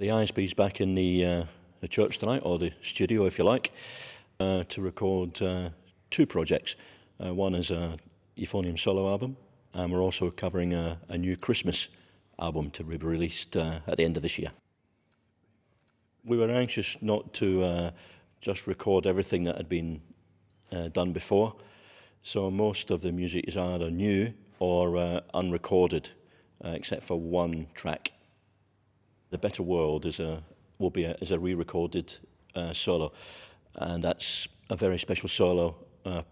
The ISB's back in the church tonight, or the studio if you like, to record two projects. One is a euphonium solo album, and we're also covering a new Christmas album to be released at the end of this year. We were anxious not to just record everything that had been done before, so most of the music is either new or unrecorded, except for one track. The Better World is a re-recorded solo, and that's a very special solo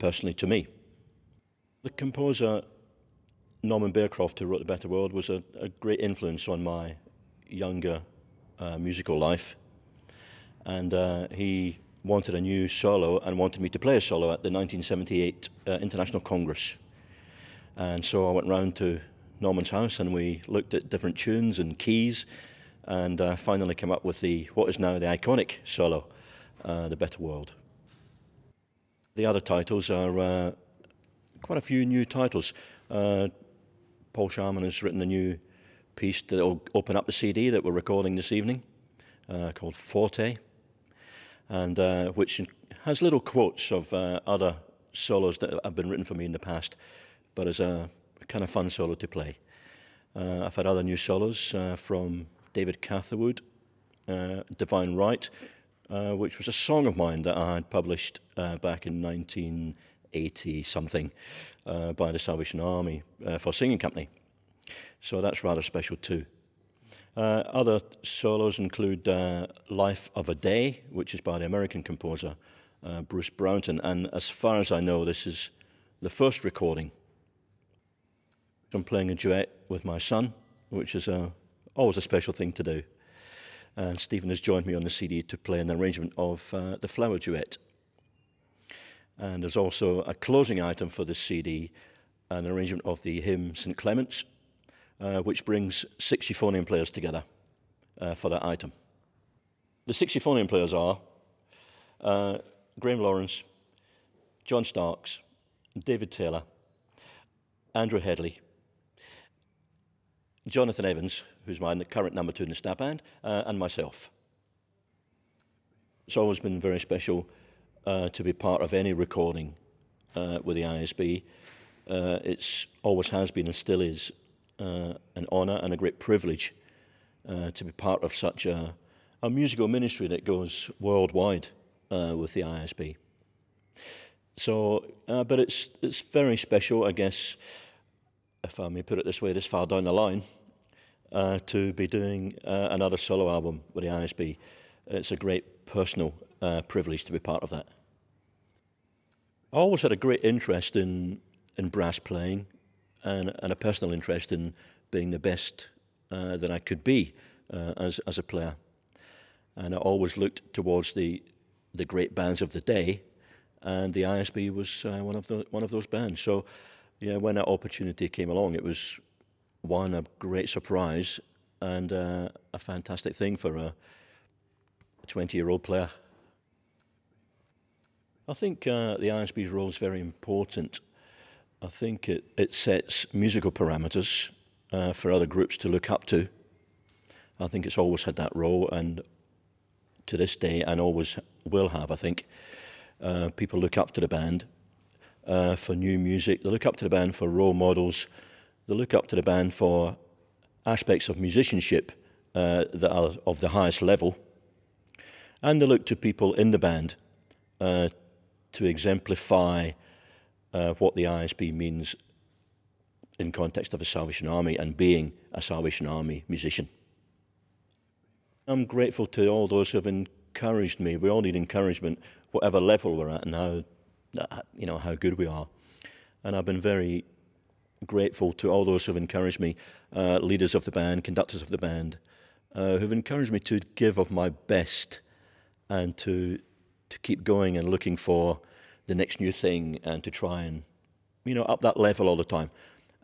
personally to me. The composer Norman Bearcroft, who wrote The Better World, was a great influence on my younger musical life, and he wanted a new solo and wanted me to play a solo at the 1978 International Congress. And so I went round to Norman's house and we looked at different tunes and keys, and finally came up with what is now the iconic solo, The Better World. The other titles are quite a few new titles. Paul Sharman has written a new piece that will open up the CD that we're recording this evening, called Forte, and which has little quotes of other solos that have been written for me in the past, but is a kind of fun solo to play. I've had other new solos from David Catherwood, Divine Right, which was a song of mine that I had published back in 1980-something by the Salvation Army for Singing Company. So that's rather special too. Other solos include Life of a Day, which is by the American composer Bruce Brownton, and as far as I know, this is the first recording. I'm playing a duet with my son, which is always a special thing to do. And Stephen has joined me on the CD to play an arrangement of the Flower Duet. And there's also a closing item for this CD, an arrangement of the hymn St. Clement's, which brings 6 euphonium players together for that item. The 6 euphonium players are Graham Lawrence, John Starks, David Taylor, Andrew Headley, Jonathan Evans, who's my current number 2 in the staff band, and myself. It's always been very special to be part of any recording with the ISB. It's always has been and still is an honour and a great privilege to be part of such a musical ministry that goes worldwide with the ISB. So, but it's very special, I guess, if I may put it this way, this far down the line, to be doing another solo album with the ISB. It's a great personal privilege to be part of that. I always had a great interest in brass playing and a personal interest in being the best that I could be as a player. And I always looked towards the great bands of the day, and the ISB was one of those bands. So, yeah, when that opportunity came along, it was a great surprise and a fantastic thing for a 20-year-old player. I think the ISB's role is very important. I think it sets musical parameters for other groups to look up to. I think it's always had that role, and to this day, and always will have, I think. People look up to the band for new music. They look up to the band for role models. They look up to the band for aspects of musicianship that are of the highest level. And they look to people in the band to exemplify what the ISB means in context of a Salvation Army and being a Salvation Army musician. I'm grateful to all those who have encouraged me. We all need encouragement, whatever level we're at and how good we are. And I've been very grateful to all those who have encouraged me, leaders of the band, conductors of the band, who've encouraged me to give of my best and to keep going and looking for the next new thing and to try and, up that level all the time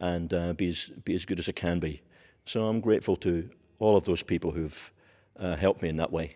and be as good as I can be. So I'm grateful to all of those people who've helped me in that way.